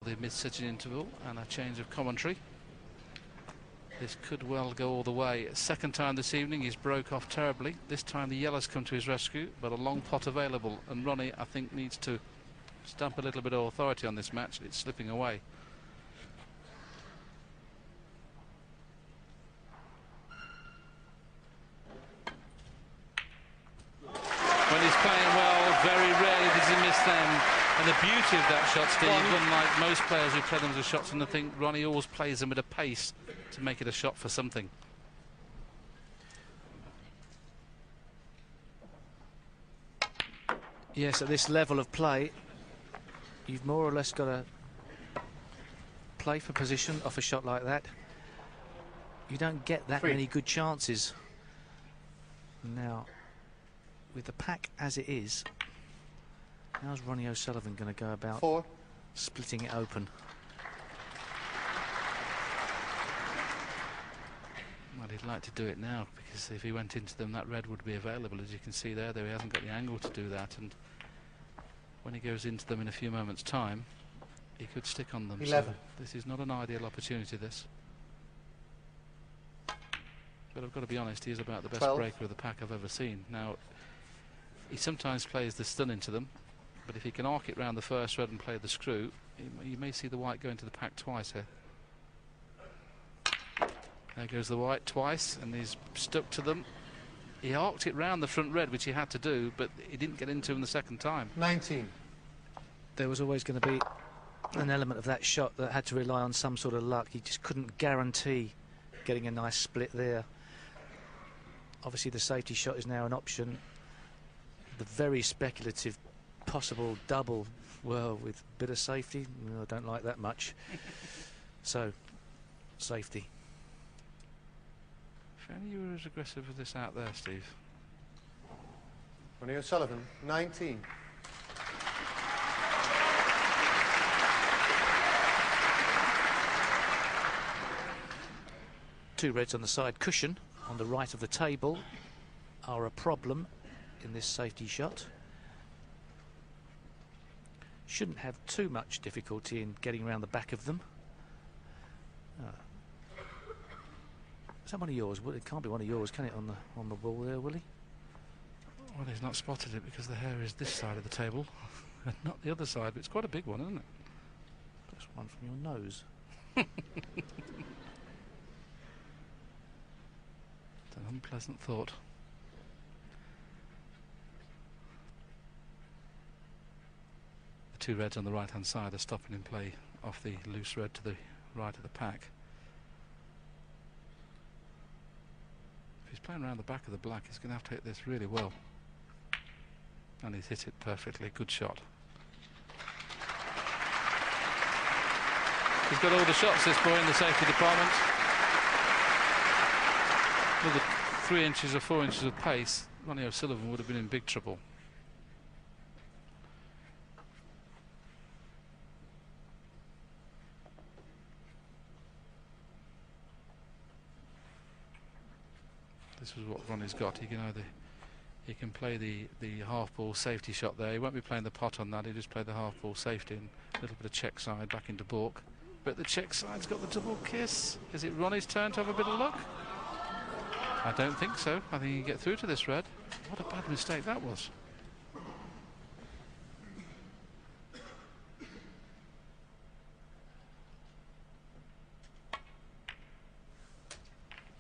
The mid-sitting interval and a change of commentary. This could well go all the way. Second time this evening he's broke off terribly. This time the yellows come to his rescue, but a long pot available, and Ronnie, I think, needs to stamp a little bit of authority on this match. It's slipping away. When he's playing well, very rarely does he miss them. And the beauty of that shot, Steve, unlike most players who play them as a shots, and I think Ronnie always plays them at a pace to make it a shot for something. Yes, at this level of play, you've more or less got to play for position off a shot like that. You don't get that many good chances. Now, with the pack as it is, how's Ronnie O'Sullivan going to go about splitting it open? Well, he'd like to do it now, because if he went into them, that red would be available. As you can see there, though, he hasn't got the angle to do that, and when he goes into them in a few moments' time, he could stick on them. 11. So this is not an ideal opportunity, this. But I've got to be honest, he is about the best 12. breaker of the pack I've ever seen. Now, he sometimes plays the stun into them, but if he can arc it round the first red and play the screw, you may see the white go into the pack twice here. There goes the white twice, and he's stuck to them. He arced it round the front red, which he had to do, but he didn't get into him the second time. 19. There was always going to be an element of that shot that had to rely on some sort of luck. He just couldn't guarantee getting a nice split there. Obviously the safety shot is now an option. The very speculative possible double, well, with a bit of safety, I don't like that much. So, safety. If only you were as aggressive with this out there, Steve. Ronnie O'Sullivan, 19. Two reds on the side cushion on the right of the table are a problem in this safety shot. Shouldn't have too much difficulty in getting around the back of them. Is that one of yours? Well, it can't be one of yours, can it, on the wall there, Willie? Well, he's not spotted it because the hair is this side of the table and not the other side, but it's quite a big one, isn't it? That's one from your nose. It's an unpleasant thought. The two reds on the right hand side are stopping in play off the loose red to the right of the pack. If he's playing around the back of the black, he's going to have to hit this really well. And he's hit it perfectly. Good shot. He's got all the shots, this boy, in the safety department. With 3 inches or 4 inches of pace, Ronnie O'Sullivan would have been in big trouble. This is what Ronnie's got. He can play the half ball safety shot there. He won't be playing the pot on that. He'll just play the half ball safety and a little bit of check side back into balk. But the check side's got the double kiss. Is it Ronnie's turn to have a bit of luck? I don't think so. I think he can get through to this red. What a bad mistake that was.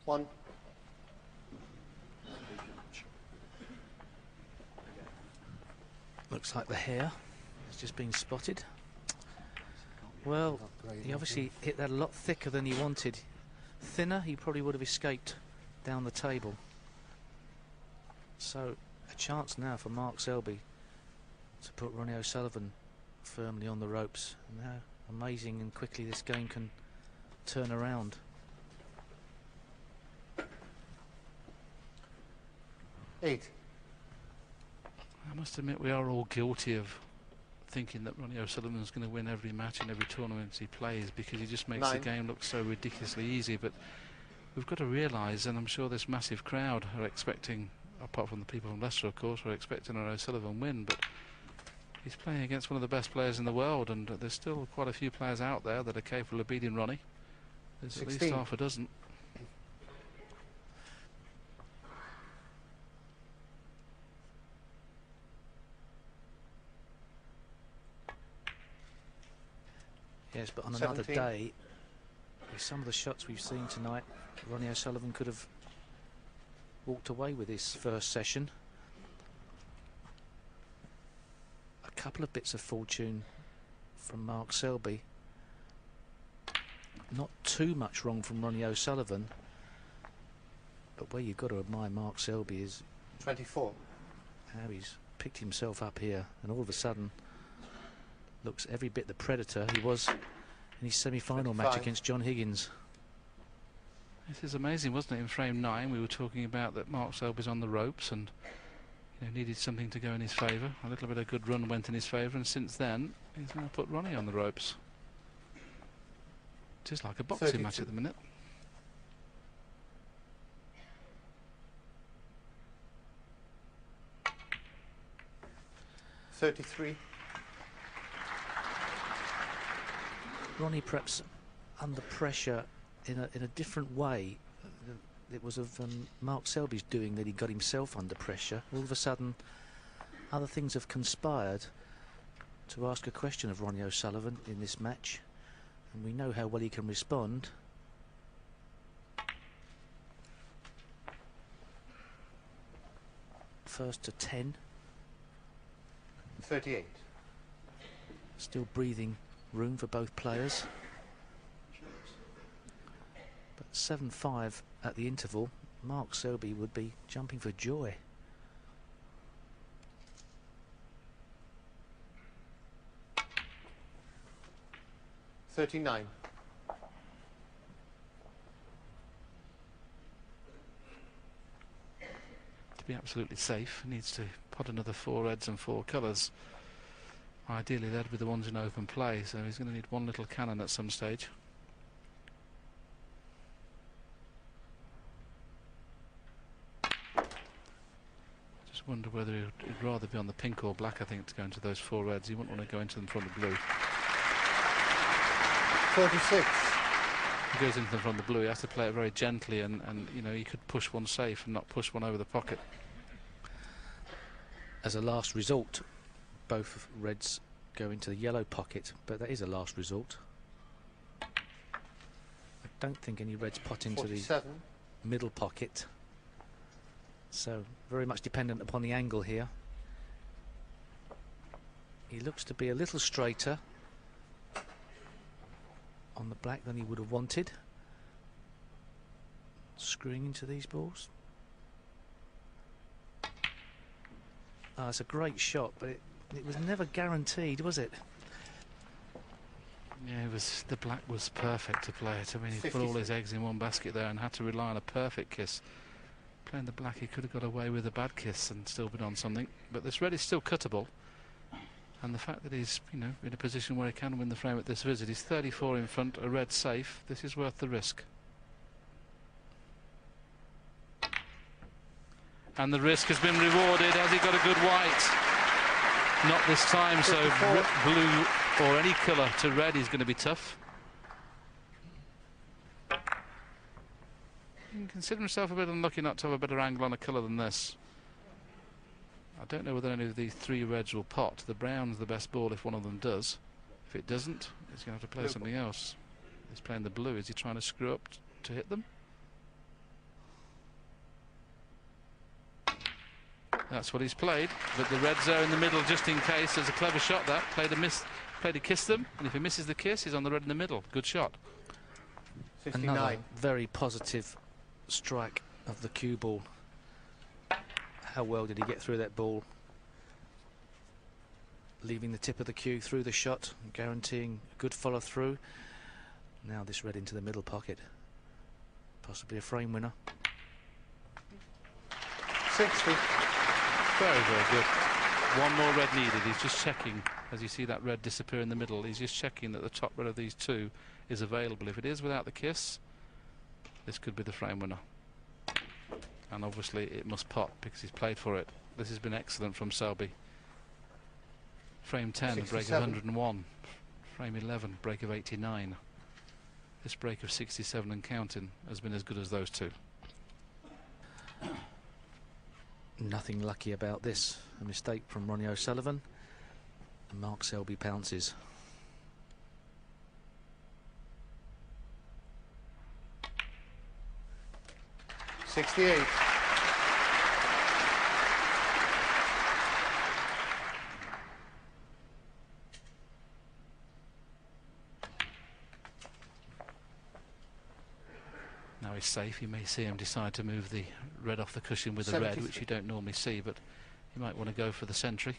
One. Looks like the hair has just been spotted. Well, he obviously hit that a lot thicker than he wanted. Thinner, he probably would have escaped down the table. So, a chance now for Mark Selby to put Ronnie O'Sullivan firmly on the ropes. And how amazing and quickly this game can turn around. Eight. I must admit we are all guilty of thinking that Ronnie O'Sullivan's going to win every match in every tournament he plays, because he just makes 9. the game look so ridiculously easy. But we've got to realise, and I'm sure this massive crowd are expecting, apart from the people from Leicester of course, are expecting an O'Sullivan win, but He's playing against one of the best players in the world, and there's still quite a few players out there that are capable of beating Ronnie. There's 16. at least half a dozen. Yes, but on another 17. day, with some of the shots we've seen tonight, Ronnie OSullivan could have walked away with his first session. A couple of bits of fortune from Mark Selby. Not too much wrong from Ronnie OSullivan, but where you've got to admire Mark Selby is 24. how he's picked himself up here, and all of a sudden looks every bit the predator he was in his semi-final match 25. against John Higgins. This is amazing, wasn't it? In frame 9 we were talking about that Mark Selby's on the ropes and needed something to go in his favour. A little bit of good run went in his favour, and since then he's now put Ronnie on the ropes. It is like a boxing 32. match at the minute. $33. Ronnie perhaps under pressure in a different way. It was of Mark Selby's doing that he got himself under pressure. All of a sudden other things have conspired to ask a question of Ronnie OSullivan in this match, and we know how well he can respond. First to 10. 38. Still breathing room for both players. But 7-5 at the interval, Mark Selby would be jumping for joy. $39. To be absolutely safe, he needs to pot another 4 reds and 4 colours. Ideally they'd be the ones in open play, so he's going to need one little cannon at some stage. Just wonder whether he'd rather be on the pink or black, I think, to go into those 4 reds. He wouldn't want to go into them from the blue. 46. If he goes into them from the blue, he has to play it very gently, and he could push one safe and not push one over the pocket. As a last resort, both reds go into the yellow pocket, but that is a last resort. I don't think any reds pot into 47. the middle pocket, so very much dependent upon the angle here. He looks to be a little straighter on the black than he would have wanted. Screwing into these balls. It's a great shot, but it was never guaranteed, was it? Yeah, the black was perfect to play it. I mean, he put all his eggs in one basket there and had to rely on a perfect kiss. Playing the black, he could have got away with a bad kiss and still been on something. But this red is still cuttable, and the fact that he's in a position where he can win the frame at this visit, he's 34 in front, a red safe. This is worth the risk. And the risk has been rewarded. Has he got a good white? Not this time, so blue or any colour to red is going to be tough. He can consider himself a bit unlucky not to have a better angle on a colour than this. I don't know whether any of these 3 reds will pot. The brown's the best ball if one of them does. If it doesn't, he's going to have to play something else. He's playing the blue. Is he trying to screw up to hit them? That's what he's played, but the reds are in the middle just in case. There's a clever shot that. Played to kiss them, and if he misses the kiss, he's on the red in the middle. Good shot. 59. Another very positive strike of the cue ball. How well did he get through that ball? Leaving the tip of the cue through the shot, guaranteeing a good follow through. Now this red into the middle pocket. Possibly a frame winner. 60. Very, very good. One more red needed. He's just checking, as you see that red disappear in the middle, he's just checking that the top red of these 2 is available. If it is without the kiss, this could be the frame winner. And obviously it must pot because he's played for it. This has been excellent from Selby. Frame 10, a break of 67. 101. Frame 11, break of 89. This break of 67 and counting has been as good as those two. Nothing lucky about this. A mistake from Ronnie O'Sullivan. And Mark Selby pounces. $68. Now he's safe. You may see him decide to move the red off the cushion with the red, 73. which you don't normally see, but you might want to go for the century.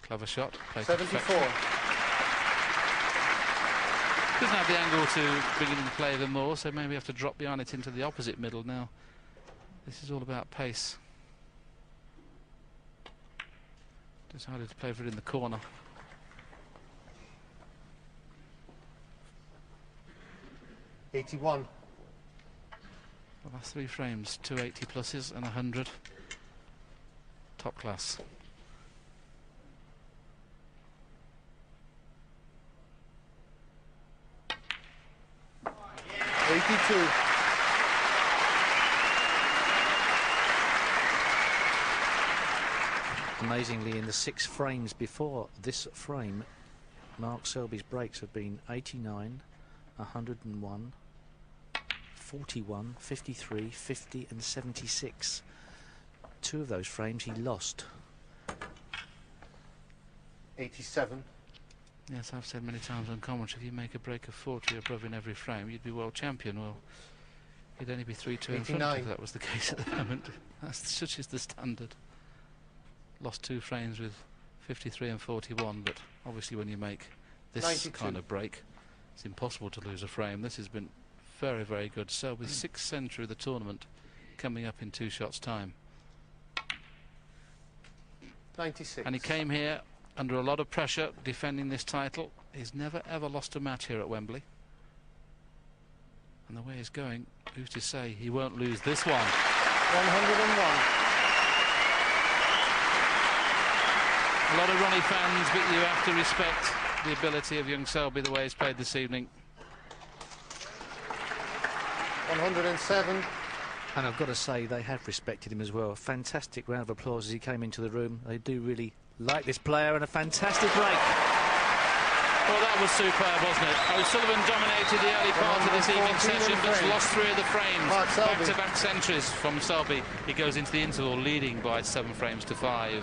Clever shot. Played to 74. perfection. Doesn't have the angle to bring it into play even more, so maybe have to drop behind it into the opposite middle now. This is all about pace. Decided to play for it in the corner. $81. The last three frames, 280 pluses and 100. Top class. $82. Amazingly, in the 6 frames before this frame, Mark Selby's breaks have been 89, 101, 41, 53, 50 and 76. 2 of those frames he lost. 87. Yes, I've said many times on commentary, if you make a break of 40 or above in every frame, you'd be world champion. Well, you'd only be 3-2 in front 89. if that was the case at the moment. That's such is the standard. Lost 2 frames with 53 and 41, but obviously when you make this 92. kind of break, it's impossible to lose a frame. This has been very, very good. So with 6th century of the tournament coming up in 2 shots' time. 96. And he came here under a lot of pressure defending this title. He's never ever lost a match here at Wembley. And the way he's going, who's to say he won't lose this one? 101. A lot of Ronnie fans, but you have to respect the ability of young Selby the way he's played this evening. 107. And I've got to say, they have respected him as well. A fantastic round of applause as he came into the room. They do really like this player, and a fantastic break. Well, that was superb, wasn't it? O'Sullivan dominated the early part of this evening 114 session, but frames. lost 3 of the frames. Mark Selby. Back-to-back centuries from Selby. He goes into the interval leading by 7 frames to 5.